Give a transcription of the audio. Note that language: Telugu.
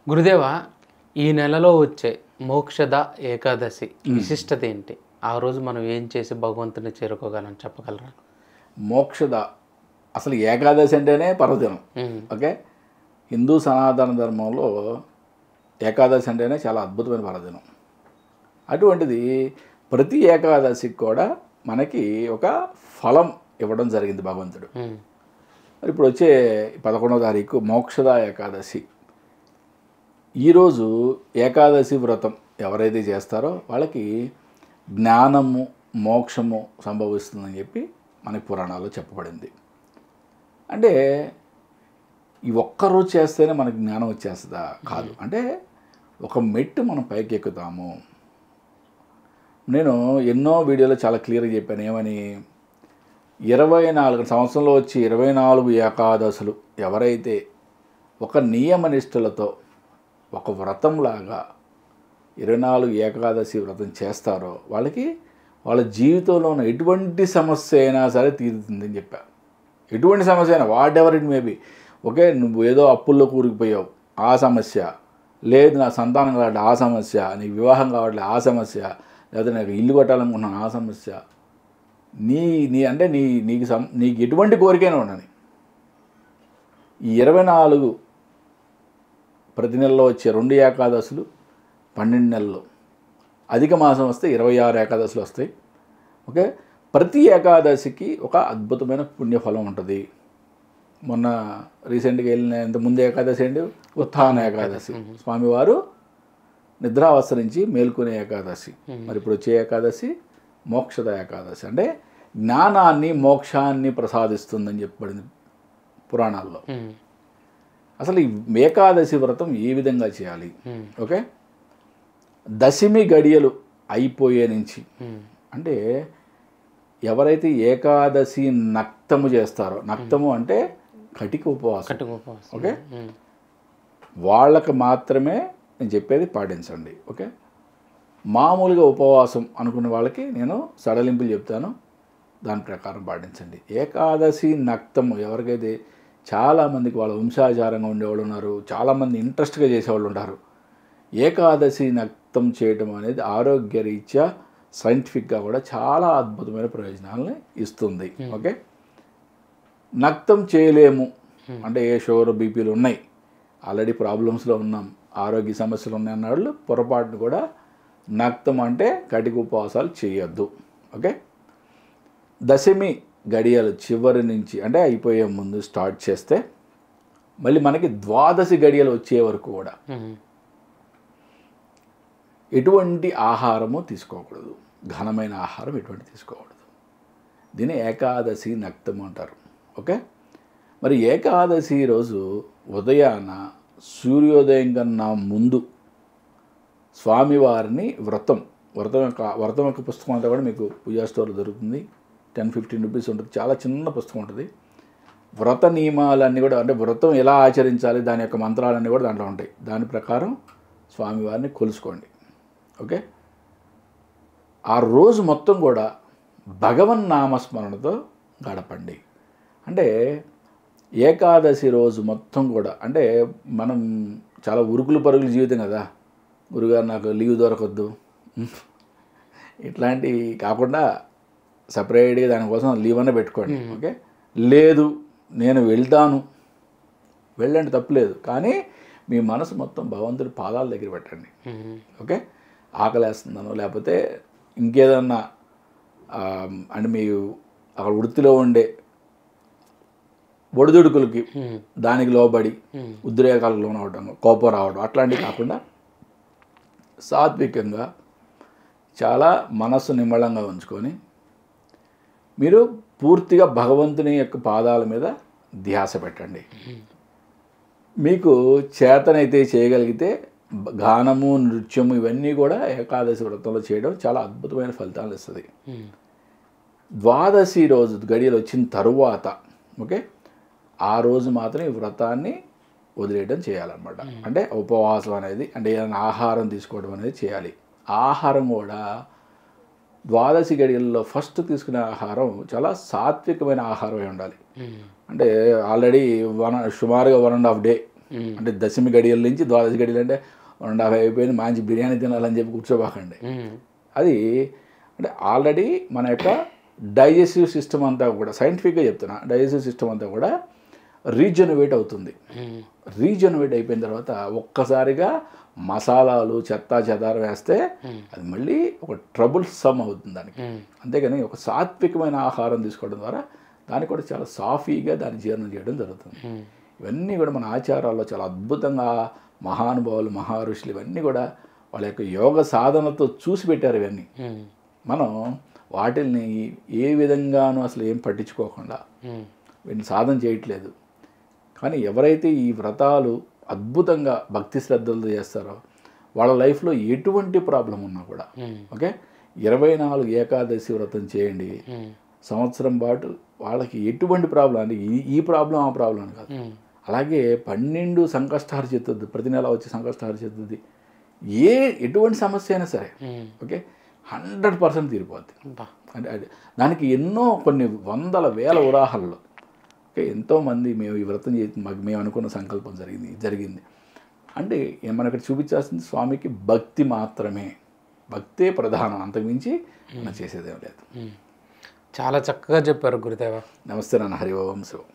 గురుదేవ, ఈ నెలలో వచ్చే మోక్షద ఏకాదశి విశిష్టత ఏంటి? ఆ రోజు మనం ఏం చేసి భగవంతుని చేరుకోగలం చెప్పగలరా? మోక్షద అసలు ఏకాదశి అంటేనే పర్వదినం. ఓకే, హిందూ సనాతన ధర్మంలో ఏకాదశి అంటేనే చాలా అద్భుతమైన పర్వదినం. అటువంటిది ప్రతి ఏకాదశికి కూడా మనకి ఒక ఫలం ఇవ్వడం జరిగింది భగవంతుడు. మరి ఇప్పుడు వచ్చే 11వ తారీఖు మోక్షద ఏకాదశి. ఈరోజు ఏకాదశి వ్రతం ఎవరైతే చేస్తారో వాళ్ళకి జ్ఞానము మోక్షము సంభవిస్తుందని చెప్పి మనకి పురాణాల్లో చెప్పబడింది. అంటే ఈ ఒక్కరోజు చేస్తేనే మనకి జ్ఞానం వచ్చేస్తుందా? కాదు. అంటే ఒక మెట్టు మనం పైకి ఎక్కుతాము. నేను ఎన్నో వీడియోలో చాలా క్లియర్గా చెప్పాను. ఏమని? 24 సంవత్సరంలో వచ్చి 24 ఏకాదశులు ఎవరైతే ఒక నియమనిష్టలతో ఒక వ్రతంలాగా 24 ఏకాదశి వ్రతం చేస్తారో వాళ్ళకి వాళ్ళ జీవితంలో ఉన్న ఎటువంటి సమస్య అయినా సరే తీరుతుందని చెప్పారు. ఎటువంటి సమస్య అయినా, what ever it maybe. Okay, నువ్వు ఏదో అప్పుల్లో కూరుకుపోయావు, ఆ సమస్య. లేదు నాకు సంతానం కావాలి, ఆ సమస్య. నీకు వివాహం కావట్లేదు, ఆ సమస్య. లేదా నాకు ఇల్లు కట్టాలనుకుంటున్నాను, ఆ సమస్య. నీకు ఎటువంటి కోరికైనా ఉండని ఈ 24 ప్రతి నెలలో వచ్చే 2 ఏకాదశులు 12 నెలలు, అధిక మాసం వస్తే 26 ఏకాదశులు వస్తాయి. ఓకే, ప్రతి ఏకాదశికి ఒక అద్భుతమైన పుణ్యఫలం ఉంటుంది. మొన్న రీసెంట్గా వెళ్ళిన ఇంతకుముందు ఏకాదశి ఏంటి? ఉత్థాన ఏకాదశి. స్వామివారు నిద్రావస్థ నుంచి మేల్కొనే ఏకాదశి. మరి ఇప్పుడు వచ్చే ఏకాదశి మోక్షద ఏకాదశి. అంటే జ్ఞానాన్ని మోక్షాన్ని ప్రసాదిస్తుందని చెప్పబడింది పురాణాల్లో. అసలు ఈ ఏకాదశి వ్రతం ఏ విధంగా చేయాలి? ఓకే, దశమి గడియలు అయిపోయే నుంచి, అంటే ఎవరైతే ఏకాదశి నక్తము చేస్తారో, నక్తము అంటే కటిక ఉపవాసం. ఓకే, వాళ్ళకి మాత్రమే నేను చెప్పేది పాటించండి. ఓకే, మామూలుగా ఉపవాసం అనుకున్న వాళ్ళకి నేను సడలింపులు చెప్తాను, దాని ప్రకారం పాటించండి. ఏకాదశి నక్తము ఎవరికైతే, చాలామందికి వాళ్ళ వంశాచారంగా ఉండేవాళ్ళు ఉన్నారు, చాలామంది ఇంట్రెస్ట్గా చేసేవాళ్ళు ఉంటారు. ఏకాదశి నక్తం చేయడం అనేది ఆరోగ్యరీత్యా సైంటిఫిక్గా కూడా చాలా అద్భుతమైన ప్రయోజనాలని ఇస్తుంది. ఓకే, నక్తం చేయలేము అంటే ఏ షుగర్ బీపీలు ఉన్నాయి, ఆల్రెడీ ప్రాబ్లమ్స్లో ఉన్నాం, ఆరోగ్య సమస్యలు ఉన్నాయి అన్నవాళ్ళు పొరపాటును కూడా నక్తం అంటే కటిక ఉపవాసాలు చేయొద్దు. ఓకే, దశమి గడియలు చివరి నుంచి అంటే అయిపోయే ముందు స్టార్ట్ చేస్తే మళ్ళీ మనకి ద్వాదశి గడియలు వచ్చే వరకు కూడా ఎటువంటి ఆహారము తీసుకోకూడదు, ఘనమైన ఆహారం ఎటువంటి తీసుకోకూడదు. దీన్ని ఏకాదశి నక్తం అంటారు. ఓకే, మరి ఏకాదశి రోజు ఉదయాన సూర్యోదయం కన్నా ముందు స్వామివారిని వ్రతం యొక్క పుస్తకం అంతా కూడా మీకు పూజా స్టోర్లో దొరుకుతుంది. 10-15 రూపీస్ ఉంటుంది. చాలా చిన్న పుస్తకం ఉంటుంది. వ్రత నియమాలన్నీ కూడా, అంటే వ్రతం ఎలా ఆచరించాలి దాని యొక్క మంత్రాలన్నీ కూడా దాంట్లో ఉంటాయి. దాని ప్రకారం స్వామివారిని కొలుసుకోండి. ఓకే, ఆ రోజు మొత్తం కూడా భగవన్ నామస్మరణతో గడపండి. అంటే ఏకాదశి రోజు మొత్తం కూడా, అంటే మనం చాలా ఉరుకులు పరుగుల జీవితం కదా, గురుగారు నాకు లీవ్ దొరకద్దు ఇట్లాంటివి కాకుండా సపరేట్గా దానికోసం లీవ్ అన్న పెట్టుకోండి. ఓకే, లేదు నేను వెళ్తాను, వెళ్ళండి, తప్పులేదు. కానీ మీ మనసు మొత్తం భగవంతుడి పాదాల దగ్గర పెట్టండి. ఓకే, ఆకలేస్తున్నాను లేకపోతే ఇంకేదన్నా అంటే మీరు అక్కడ వృత్తిలో ఉండే ఒడిదుడుకులకి దానికి లోబడి ఉద్రేకాలకు లోనవడం, కోపం రావడం అట్లాంటివి కాకుండా సాత్వికంగా చాలా మనస్సు నిమ్మళంగా ఉంచుకొని మీరు పూర్తిగా భగవంతుని యొక్క పాదాల మీద ధ్యాస పెట్టండి. మీకు చేతనైతే చేయగలిగితే గానము నృత్యము ఇవన్నీ కూడా ఏకాదశి వ్రతంలో చేయడం చాలా అద్భుతమైన ఫలితాలు ఇస్తుంది. ద్వాదశి రోజు గడియలు వచ్చిన తరువాత ఓకే, ఆ రోజు మాత్రం ఈ వ్రతాన్ని వదిలేయడం చేయాలన్నమాట. అంటే ఉపవాసం అనేది, అంటే ఏదైనా ఆహారం తీసుకోవడం అనేది చేయాలి. ఆహారం కూడా ద్వాదశి గడియల్లో ఫస్ట్ తీసుకునే ఆహారం చాలా సాత్వికమైన ఆహారమే ఉండాలి. అంటే ఆల్రెడీ సుమారుగా 1.5 డే అంటే దశమి గడియల నుంచి ద్వాదశి గడియలు అంటే 2:30 అయిపోయింది, మంచి బిర్యానీ తినాలని చెప్పి కూర్చోబాకండి. అది అంటే ఆల్రెడీ మన యొక్క డైజెస్టివ్ సిస్టమ్ అంతా కూడా, సైంటిఫిక్గా చెప్తున్నా, డైజెస్టివ్ సిస్టమ్ అంతా కూడా రీజనరేట్ అవుతుంది. రీజనరేట్ అయిపోయిన తర్వాత ఒక్కసారిగా మసాలాలు చెత్తా చెదారం వేస్తే అది మళ్ళీ ఒక ట్రబుల్ సమ్ అవుతుంది దానికి. అంతేగాని ఒక సాత్వికమైన ఆహారం తీసుకోవడం ద్వారా దానికి కూడా చాలా సాఫీగా దాన్ని జీర్ణం చేయడం జరుగుతుంది. ఇవన్నీ కూడా మన ఆచారాల్లో చాలా అద్భుతంగా మహానుభావులు, మహర్షులు ఇవన్నీ కూడా వాళ్ళ యొక్క యోగ సాధనతో చూసి పెట్టారు. ఇవన్నీ మనం వాటిల్ని ఏ విధంగానూ అసలు ఏం పట్టించుకోకుండా వీటిని సాధన చేయట్లేదు. కానీ ఎవరైతే ఈ వ్రతాలు అద్భుతంగా భక్తి శ్రద్ధలతో చేస్తారో వాళ్ళ లైఫ్లో ఎటువంటి ప్రాబ్లం ఉన్నా కూడా, ఓకే, 24 ఏకాదశి వ్రతం చేయండి, సంవత్సరం పాటు వాళ్ళకి ఎటువంటి ప్రాబ్లం, అంటే ఈ ప్రాబ్లం ఆ ప్రాబ్లం అని కాదు. అలాగే 12 సంకష్టహార చతుర్థి, ప్రతి నెల వచ్చే సంకష్టహార చతుర్థి, ఎటువంటి సమస్య అయినా సరే, ఓకే, 100% తీరిపోద్ది. అంటే అది దానికి ఎన్నో కొన్ని వందల వేల ఉదాహరణలు. ఓకే, ఎంతోమంది మేము ఈ వ్రతం చేసి మేము అనుకున్న సంకల్పం జరిగింది అంటే మనం ఇక్కడ చూపించాల్సింది స్వామికి భక్తి మాత్రమే. భక్తే ప్రధానం, అంతకుమించి మనం చేసేదేం లేదు. చాలా చక్కగా చెప్పారు గురుదేవ. నమస్తే నాన్న. హరి ఓం శివం.